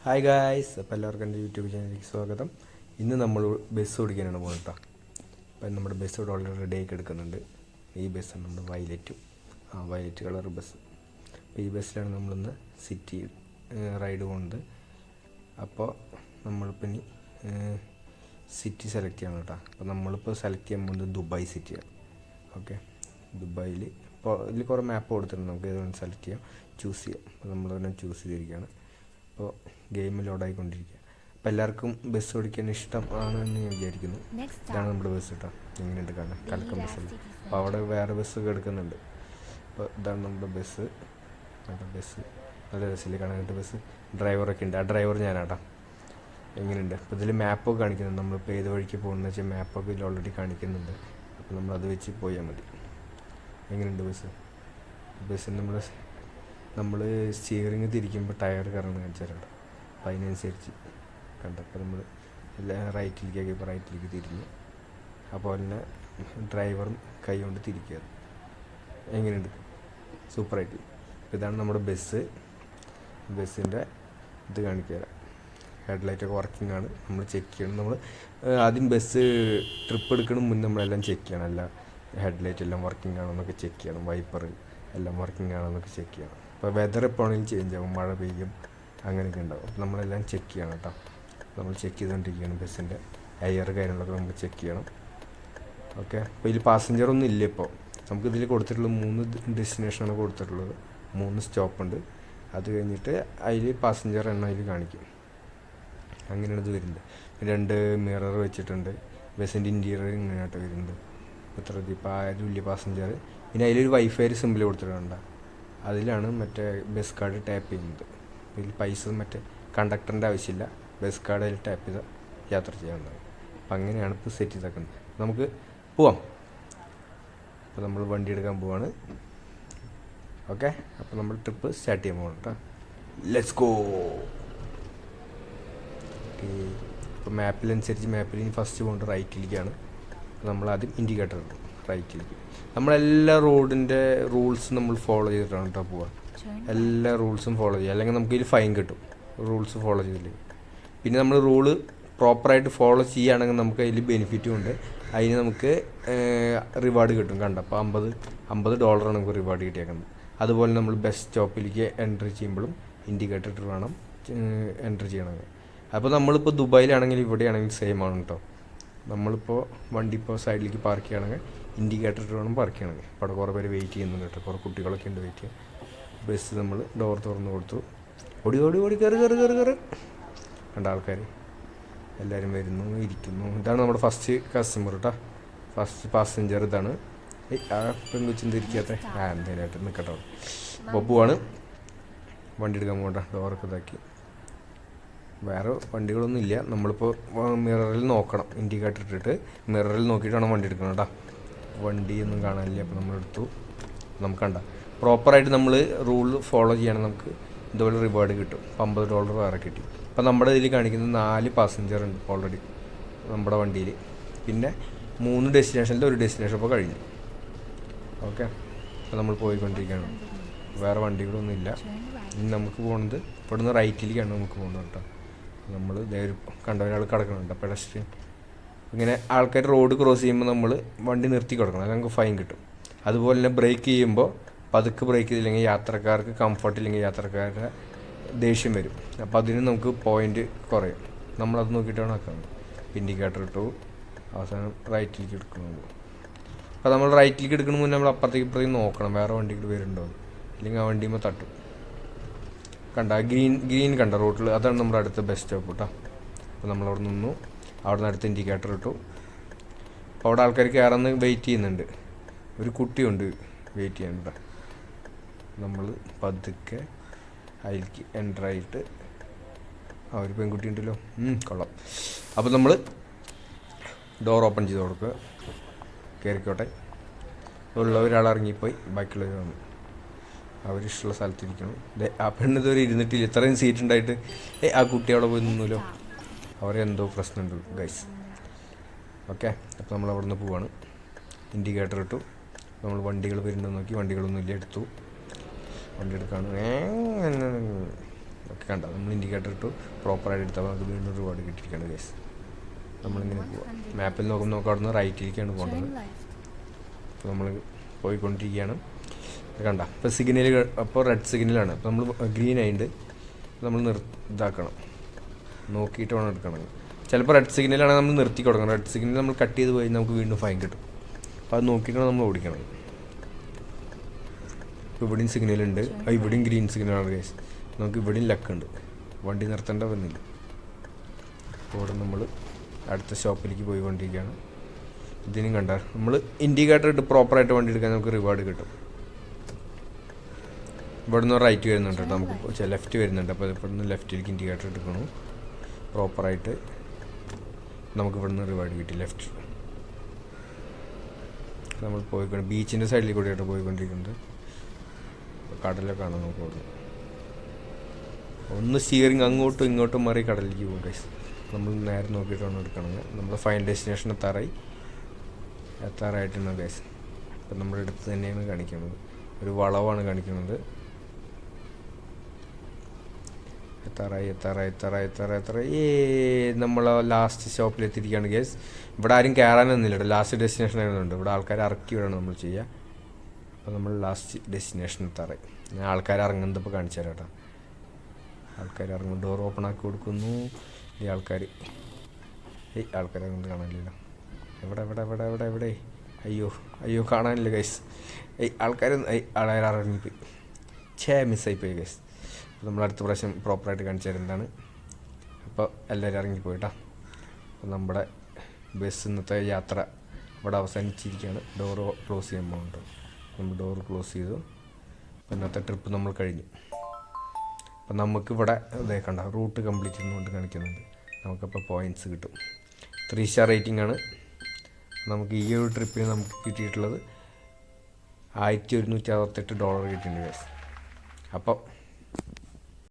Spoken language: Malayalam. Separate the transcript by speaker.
Speaker 1: ഹായ് ഗായ്സ്, അപ്പോൾ എല്ലാവർക്കും എൻ്റെ യൂട്യൂബ് ചാനലിലേക്ക് സ്വാഗതം. ഇന്ന് നമ്മൾ ബസ് ഓടിക്കാനാണ് പോകുന്നത് കേട്ടോ. അപ്പം നമ്മുടെ ബസ് ഇവിടെ ഓൾറെഡി റെഡി ആക്കി എടുക്കുന്നുണ്ട്. ഈ ബസ്സാണ് നമ്മുടെ വയലറ്റ് കളർ ബസ്. അപ്പോൾ ഈ ബസ്സിലാണ് നമ്മളിന്ന് സിറ്റി റൈഡ് പോകുന്നത്. അപ്പോൾ നമ്മളിപ്പോൾ ഇനി സിറ്റി സെലക്ട് ചെയ്യണം കേട്ടോ. അപ്പോൾ നമ്മളിപ്പോൾ സെലക്ട് ചെയ്യാൻ പോകുന്നത് ദുബായ് സിറ്റിയാണ്. ഓക്കെ, ദുബായിൽ ഇപ്പോൾ ഇതിൽ കുറേ മാപ്പ് കൊടുത്തിട്ടുണ്ട്, നമുക്ക് ഏതുകൊണ്ട് സെലക്ട് ചെയ്യാം, ചൂസ് ചെയ്യാം. അപ്പോൾ നമ്മളതിനെ ചൂസ് ചെയ്തിരിക്കുകയാണ്. അപ്പോൾ ഗെയിം ലോഡായിക്കൊണ്ടിരിക്കുക. അപ്പോൾ എല്ലാവർക്കും ബസ് ഓടിക്കാൻ ഇഷ്ടം ആണെന്ന് ഞാൻ വിചാരിക്കുന്നു. ഇതാണ് നമ്മുടെ ബസ് കേട്ടോ. എങ്ങനെയുണ്ട് കാണാൻ, കലക്കം ബസ്സല്ല. അപ്പോൾ അവിടെ വേറെ ബസ്സൊക്കെ എടുക്കുന്നുണ്ട്. അപ്പോൾ ഇതാണ് നമ്മുടെ ബസ്. നല്ല രസമില്ല കാണാനായിട്ട് ബസ്. ഡ്രൈവറൊക്കെ ഉണ്ട്. ആ ഡ്രൈവർ ഞാനാട്ടാ. എങ്ങനെയുണ്ട് അപ്പോൾ ഇതിൽ മാപ്പൊക്കെ കാണിക്കുന്നുണ്ട്. നമ്മളിപ്പോൾ ഏത് വഴിക്ക് പോകുന്നത് വെച്ചാൽ മാപ്പൊക്കെ ഇതിൽ ഓൾറെഡി കാണിക്കുന്നുണ്ട്. അപ്പോൾ നമ്മളത് വെച്ച് പോയാൽ മതി. എങ്ങനെയുണ്ട് ബസ്സിന് നമ്മൾ സ്റ്റിയറിങ് തിരിക്കുമ്പോൾ ടയർ കറങ്ങുന്ന കാണിച്ചാലുണ്ട്. അപ്പോൾ അതിനനുസരിച്ച് കണ്ടപ്പോൾ നമ്മൾ എല്ലാം റൈറ്റിലേക്ക് തിരിഞ്ഞു. അപ്പോൾ തന്നെ ഡ്രൈവറും കൈ കൊണ്ട് തിരിക്കുക. എങ്ങനെയുണ്ട്, സൂപ്പറായിട്ട്. ഇതാണ് നമ്മുടെ ബസ്സിൻ്റെ ഇത് കാണിക്കുക. ഹെഡ്ലൈറ്റൊക്കെ വർക്കിംഗ് ആണ്. നമ്മൾ ചെക്ക് ചെയ്യണം. നമ്മൾ ആദ്യം ബസ് ട്രിപ്പ് എടുക്കണം മുന്നേ നമ്മളെല്ലാം ചെക്ക് ചെയ്യണം. എല്ലാം ഹെഡ്ലൈറ്റ് എല്ലാം വർക്കിംഗ് ആണോ എന്നൊക്കെ ചെക്ക് ചെയ്യണം. വൈപ്പർ എല്ലാം വർക്കിംഗ് ആണോ എന്നൊക്കെ ചെക്ക് ചെയ്യണം. അപ്പോൾ വെതർ എപ്പോഴാണെങ്കിലും ചേഞ്ച് ആകും, മഴ പെയ്യും, അങ്ങനെയൊക്കെ ഉണ്ടാവും. അപ്പോൾ നമ്മളെല്ലാം ചെക്ക് ചെയ്യണം കേട്ടോ. നമ്മൾ ചെക്ക് ചെയ്തുകൊണ്ടിരിക്കുകയാണ് ബസ്സിൻ്റെ എയർ കാര്യങ്ങളൊക്കെ നമുക്ക് ചെക്ക് ചെയ്യണം. ഓക്കെ, അപ്പോൾ ഇതിൽ പാസഞ്ചറൊന്നും ഇല്ല. ഇപ്പോൾ നമുക്കിതിൽ കൊടുത്തിട്ടുള്ളത് 3 ഡെസ്റ്റിനേഷനാണ് കൊടുത്തിട്ടുള്ളത്. 3 സ്റ്റോപ്പുണ്ട്. അത് കഴിഞ്ഞിട്ട് അതിൽ പാസഞ്ചർ എണ്ണം അതിൽ കാണിക്കും. അങ്ങനെയാണ് ഇത് വരുന്നത്. 2 മിറർ വെച്ചിട്ടുണ്ട്. ബസ്സിൻ്റെ ഇൻറ്റീരിയർ ഇങ്ങനെയായിട്ട് വരുന്നുണ്ട്. ഇത്ര ഇപ്പോൾ ആരുമില്ല പാസഞ്ചർ. പിന്നെ അതിലൊരു വൈഫൈ സിമ്പിൾ കൊടുത്തിട്ടുണ്ട്. അതിലാണ് മറ്റേ ബസ് കാർഡ് ടാപ്പ് ചെയ്യുന്നത്. ഇതിൽ പൈസ മറ്റേ കണ്ടക്ടറിൻ്റെ ആവശ്യമില്ല. ബസ് കാർഡ് അതിൽ ടാപ്പ് ചെയ്താൽ യാത്ര ചെയ്യാവുന്നതാണ്. അപ്പം അങ്ങനെയാണ് ഇപ്പോൾ സെറ്റ് ചെയ്തേക്കുന്നത്. നമുക്ക് പോവാം. അപ്പോൾ നമ്മൾ വണ്ടി എടുക്കാൻ പോവാണ്. ഓക്കെ, അപ്പോൾ നമ്മൾ ട്രിപ്പ് സ്റ്റാർട്ട് ചെയ്യാൻ പോകണം കേട്ടോ. Let's go. ഓക്കെ, ഇപ്പോൾ മാപ്പിൽ ഇനി ഫസ്റ്റ് പോകേണ്ടത് റൈറ്റിലേക്കാണ്. നമ്മളാദ്യം ഇൻഡിക്കേറ്റർ ഇടും റൈറ്റിലേക്ക്. നമ്മളെല്ലാ റോഡിൻ്റെ റൂൾസ് നമ്മൾ ഫോളോ ചെയ്തിട്ടാണ് കേട്ടോ പോവുക. എല്ലാ റൂൾസും ഫോളോ ചെയ്യുക, അല്ലെങ്കിൽ നമുക്ക് ഇതിൽ ഫൈൻ കിട്ടും റൂൾസ് ഫോളോ ചെയ്തില്ലെങ്കിൽ. പിന്നെ നമ്മൾ റൂള് പ്രോപ്പറായിട്ട് ഫോളോ ചെയ്യുകയാണെങ്കിൽ നമുക്ക് അതിൽ ബെനിഫിറ്റും ഉണ്ട്. അതിന് നമുക്ക് റിവാർഡ് കിട്ടും. കണ്ട അപ്പോൾ $50 നമുക്ക് റിവാർഡ് കിട്ടിയേക്കുന്നത്. അതുപോലെ നമ്മൾ ബസ് സ്റ്റോപ്പിലേക്ക് എൻട്രി ചെയ്യുമ്പോഴും ഇൻഡിക്കേറ്റർ ഇട്ട് വേണം എൻട്രി ചെയ്യണമെങ്കിൽ. അപ്പോൾ നമ്മളിപ്പോൾ ദുബായിലാണെങ്കിൽ ഇവിടെയാണെങ്കിൽ സെയിം ആണ് കേട്ടോ. നമ്മളിപ്പോൾ വണ്ടി ഇപ്പോൾ സൈഡിലേക്ക് പാർക്ക് ചെയ്യുകയാണെങ്കിൽ ഇൻഡിക്കേറ്റർ ഇട്ട് വേണം പാർക്ക് ചെയ്യണമെങ്കിൽ. അപ്പോൾ അവിടെ കുറേ പേര് വെയിറ്റ് ചെയ്യുന്നുണ്ട് കേട്ടോ. കുറേ കുട്ടികളൊക്കെ ഉണ്ട് വെയിറ്റ് ചെയ്യാൻ. ബസ് നമ്മൾ ഡോർ തുറന്ന് കൊടുത്തു. ഓടി കയറി കണ്ട ആൾക്കാർ എല്ലാവരും വരുന്നു, ഇരിക്കുന്നു. ഇതാണ് നമ്മുടെ ഫസ്റ്റ് കസ്റ്റമർ കേട്ടോ. ഫസ്റ്റ് പാസഞ്ചർ ഇതാണ്. ആ പെൺകുച്ചിന് ഇരിക്കാത്ത എന്തേലായിട്ട് നിൽക്കട്ടോ. അപ്പോൾ പോവാണ്, വണ്ടി എടുക്കാൻ പോകണ്ട. ഡോറൊക്കെ ഇതാക്കി. വേറെ വണ്ടികളൊന്നും ഇല്ല. നമ്മളിപ്പോൾ മിററിൽ നോക്കണം. ഇൻഡിക്കേറ്റർ ഇട്ടിട്ട് മിററിൽ നോക്കിയിട്ട് വേണം വണ്ടി എടുക്കണം കേട്ടോ. വണ്ടിയൊന്നും കാണാനില്ല. അപ്പോൾ നമ്മളെടുത്തു. നമുക്ക് കണ്ട പ്രോപ്പറായിട്ട് നമ്മൾ റൂൾ ഫോളോ ചെയ്യണമെങ്കിൽ നമുക്ക് ഇതുപോലെ റിവാർഡ് കിട്ടും. $50 വേറെ കിട്ടി. അപ്പോൾ നമ്മുടെ ഇതിൽ കാണിക്കുന്നത് 4 പാസഞ്ചർ ഉണ്ട് ഓൾറെഡി നമ്മുടെ വണ്ടിയിൽ. പിന്നെ 3 ഡെസ്റ്റിനേഷനിൽ ഒരു ഡെസ്റ്റിനേഷൻ ഇപ്പോൾ കഴിഞ്ഞു. ഓക്കെ, അപ്പോൾ നമ്മൾ പോയിക്കൊണ്ടിരിക്കുകയാണ്. വേറെ വണ്ടികളൊന്നും ഇല്ല. ഇനി നമുക്ക് പോകുന്നത് ഇവിടുന്ന് റൈറ്റിലേക്കാണ് നമുക്ക് പോകുന്നത് കേട്ടോ. നമ്മൾ കണ്ട ഒരാൾ കിടക്കുന്നുണ്ട് പെഡസ്ട്രിയൻ. ഇങ്ങനെ ആൾക്കാർ റോഡ് ക്രോസ് ചെയ്യുമ്പോൾ നമ്മൾ വണ്ടി നിർത്തി കൊടുക്കണം, അല്ലെങ്കിൽ നമുക്ക് ഫൈൻ കിട്ടും. അതുപോലെ തന്നെ ബ്രേക്ക് ചെയ്യുമ്പോൾ പതുക്കെ ബ്രേക്ക് ചെയ്തില്ലെങ്കിൽ യാത്രക്കാർക്ക് കംഫർട്ട് ഇല്ലെങ്കിൽ യാത്രക്കാരുടെ ദേഷ്യം വരും. അപ്പോൾ അതിന് നമുക്ക് പോയിൻ്റ് കുറയും. നമ്മളത് നോക്കിയിട്ടാണ് ആക്കുന്നത്. ഇൻഡിക്കേറ്റർ ഇട്ടു. അവസാനം റൈറ്റിലേക്ക് എടുക്കുന്നത്. അപ്പോൾ നമ്മൾ റൈറ്റിലേക്ക് എടുക്കുന്ന മുന്നേ നമ്മൾ അപ്പുറത്തേക്ക് നോക്കണം വേറെ വണ്ടികൾ വരുന്നുണ്ടോ, ഇല്ലെങ്കിൽ ആ വണ്ടിയുമ്പോൾ തട്ടും. കണ്ട ഗ്രീൻ കണ്ട റോട്ടിൽ, അതാണ് നമ്മുടെ അടുത്ത ബസ് സ്റ്റോപ്പ് കേട്ടോ. അപ്പോൾ നമ്മളവിടെ നിന്നു. അവിടെ നിന്ന് അടുത്ത് ഇൻഡിക്കേറ്റർ ഇട്ടു. അപ്പോൾ അവിടെ ആൾക്കാർ കയറാൻ വെയിറ്റ് ചെയ്യുന്നുണ്ട്. ഒരു കുട്ടിയുണ്ട് വെയിറ്റ് ചെയ്യാൻ കേട്ടോ. നമ്മൾ പതുക്കെ അതിലേക്ക് എൻ്ററായിട്ട് ഒരു പെൺകുട്ടി ഉണ്ടല്ലോ, കൊള്ളാം. അപ്പോൾ നമ്മൾ ഡോർ ഓപ്പൺ ചെയ്ത് കൊടുക്കുക. കയറിക്കോട്ടെ. ഉള്ള ഒരാൾ ഇറങ്ങിപ്പോയി, ബാക്കിയുള്ളവർ വന്നു. അവരിഷ്ടമുള്ള സ്ഥലത്തിരിക്കണം. ആ പെണ്ണ് ഇതുവരെ ഇരുന്നിട്ടില്ല. ഇത്രയും സീറ്റ് ഉണ്ടായിട്ട് ആ കുട്ടി അവിടെ പോയി നിന്നല്ലോ. അവരെന്തോ പ്രശ്നമുണ്ട് ഗൈസ്. ഓക്കെ, അപ്പോൾ നമ്മൾ അവിടെ നിന്ന് പോവാണ്. ഇൻഡിക്കേറ്റർ ഇട്ടു. നമ്മൾ വണ്ടികൾ വരുന്നുണ്ടോ നോക്കി. വണ്ടികളൊന്നും ഇല്ല. എടുത്തു. വണ്ടി എടുക്കാണ്. ഓക്കെ കണ്ട നമ്മൾ ഇൻഡിക്കേറ്റർ ഇട്ടു പ്രോപ്പറായിട്ട് എടുത്താൽ നമുക്ക് വീണ്ടും റിവാർഡ് കിട്ടിയിരിക്കുകയാണ് ഗൈസ്. നമ്മളിങ്ങനെ പോവാം. മാപ്പിൽ നോക്കുമ്പോൾ നമുക്ക് അവിടെ നിന്ന് റൈറ്റിലേക്കാണ് പോകേണ്ടത്. അപ്പോൾ നമ്മൾ പോയിക്കൊണ്ടിരിക്കുകയാണ്. കണ്ട ഇപ്പോൾ സിഗ്നൽ, അപ്പോൾ റെഡ് സിഗ്നലാണ്. അപ്പോൾ നമ്മൾ ഗ്രീൻ ആയിട്ട് നമ്മൾ ഇതാക്കണം, നോക്കിയിട്ട് വേണം എടുക്കണം. ചിലപ്പോൾ റെഡ് സിഗ്നലാണെങ്കിൽ നമ്മൾ നിർത്തി കൊടുക്കണം. റെഡ് സിഗ്നൽ നമ്മൾ കട്ട് ചെയ്ത് പോയി നമുക്ക് വീണ്ടും ഫൈൻ കിട്ടും. അപ്പോൾ അത് നോക്കിയിട്ടാണ് നമ്മൾ ഓടിക്കണം. ഇപ്പോൾ ഇവിടെയും സിഗ്നലുണ്ട്, ഇവിടെയും ഗ്രീൻ സിഗ്നലാണ് ഗൈസ്. നമുക്ക് ഇവിടെയും ലക്കുണ്ട്, വണ്ടി നിർത്തേണ്ട വന്നില്ല. അപ്പോൾ ഇവിടെ നമ്മൾ അടുത്ത സ്റ്റോപ്പിലേക്ക് പോയിക്കൊണ്ടിരിക്കുകയാണ്. ഇതിനും കണ്ട നമ്മൾ ഇൻഡിക്കേറ്റർ ഇട്ട് പ്രോപ്പറായിട്ട് വണ്ടി എടുക്കാൻ നമുക്ക് റിവാർഡ് കിട്ടും. ഇവിടെ നിന്ന് റൈറ്റ് വരുന്നുണ്ട് കേട്ടോ, നമുക്ക് ലെഫ്റ്റ് വരുന്നുണ്ട്. അപ്പോൾ ഇവിടെ നിന്ന് ലെഫ്റ്റിലേക്ക് ഇൻഡിക്കേറ്റർ എടുക്കണം പ്രോപ്പറായിട്ട്, നമുക്ക് ഇവിടെ നിന്ന് റിവാർഡ് കിട്ടി. ലെഫ്റ്റ് നമ്മൾ പോയിക്കൊണ്ട് ബീച്ചിൻ്റെ സൈഡിൽ കൂടെയായിട്ട് പോയിക്കൊണ്ടിരിക്കുന്നത്. കടലൊക്കെ കാണാം നമുക്ക് അവിടെ ഒന്ന് സ്റ്റിയറിങ് അങ്ങോട്ടും ഇങ്ങോട്ടും മാറി കടലിലേക്ക് പോകും ഗൈസ്. നമ്മൾ നേരെ നോക്കിയിട്ടാണ് എടുക്കണമെങ്കിൽ നമ്മുടെ ഫൈനൽ ഡെസ്റ്റിനേഷൻ എത്താറായിട്ടുണ്ട് ഗൈസ്. അപ്പം നമ്മുടെ അടുത്ത് തന്നെയാണ് കാണിക്കുന്നത്, ഒരു വളവാണ് കാണിക്കുന്നത്. എത്താറായി നമ്മൾ ലാസ്റ്റ് സ്റ്റോപ്പിൽ എത്തിയിരിക്കുകയാണ് ഗൈസ്. ഇവിടെ ആരും കയറാനൊന്നുമില്ല കേട്ടോ, ലാസ്റ്റ് ഡെസ്റ്റിനേഷൻ ആയതുകൊണ്ട് ഇവിടെ ആൾക്കാരെ ഇറക്കി വിടണം നമ്മൾ ചെയ്യുക. അപ്പോൾ നമ്മൾ ലാസ്റ്റ് ഡെസ്റ്റിനേഷൻ എത്താറായി. ഞാൻ ആൾക്കാർ ഇറങ്ങുന്നത് ഇപ്പോൾ കാണിച്ചു തരാം കേട്ടോ. ആൾക്കാർ ഇറങ്ങും, ഡോർ ഓപ്പൺ ആക്കി കൊടുക്കുന്നു. ഈ ആൾക്കാർ ഇറങ്ങുന്നത് കാണാനില്ല. എവിടെ അയ്യോ കാണാനില്ല ഗൈസ്. ആൾക്കാർ ഇറങ്ങിപ്പോയി, മിസ്സായിപ്പോയി ഗൈസ്. അപ്പോൾ നമ്മൾ അടുത്ത പ്രാവശ്യം പ്രോപ്പറായിട്ട് കാണിച്ചു തരുന്നതാണ്. അപ്പോൾ എല്ലാവരും ഇറങ്ങിപ്പോയിട്ടാ. അപ്പോൾ നമ്മുടെ ബസ് ഇന്നത്തെ യാത്ര ഇവിടെ അവസാനിച്ചിരിക്കുകയാണ്. ഡോറ് ക്ലോസ് ചെയ്യാൻ പോകുന്നുണ്ട്. നമ്മൾ ഡോറ് ക്ലോസ് ചെയ്തു. അപ്പോൾ ഇന്നത്തെ ട്രിപ്പ് നമ്മൾ കഴിഞ്ഞു. അപ്പം നമുക്കിവിടെ ഇതേ കണ്ട റൂട്ട് കംപ്ലീറ്റ് ചെയ്യുന്നുകൊണ്ട് കാണിക്കുന്നുണ്ട്. നമുക്കപ്പോൾ പോയിൻറ്റ്സ് കിട്ടും. 3 സ്റ്റാർ റേറ്റിംഗ് ആണ് നമുക്ക് ഈ ഒരു ട്രിപ്പിന് നമുക്ക് കിട്ടിയിട്ടുള്ളത്. $1168 കിട്ടിയിട്ടുണ്ട് ഗൈസ്. അപ്പോൾ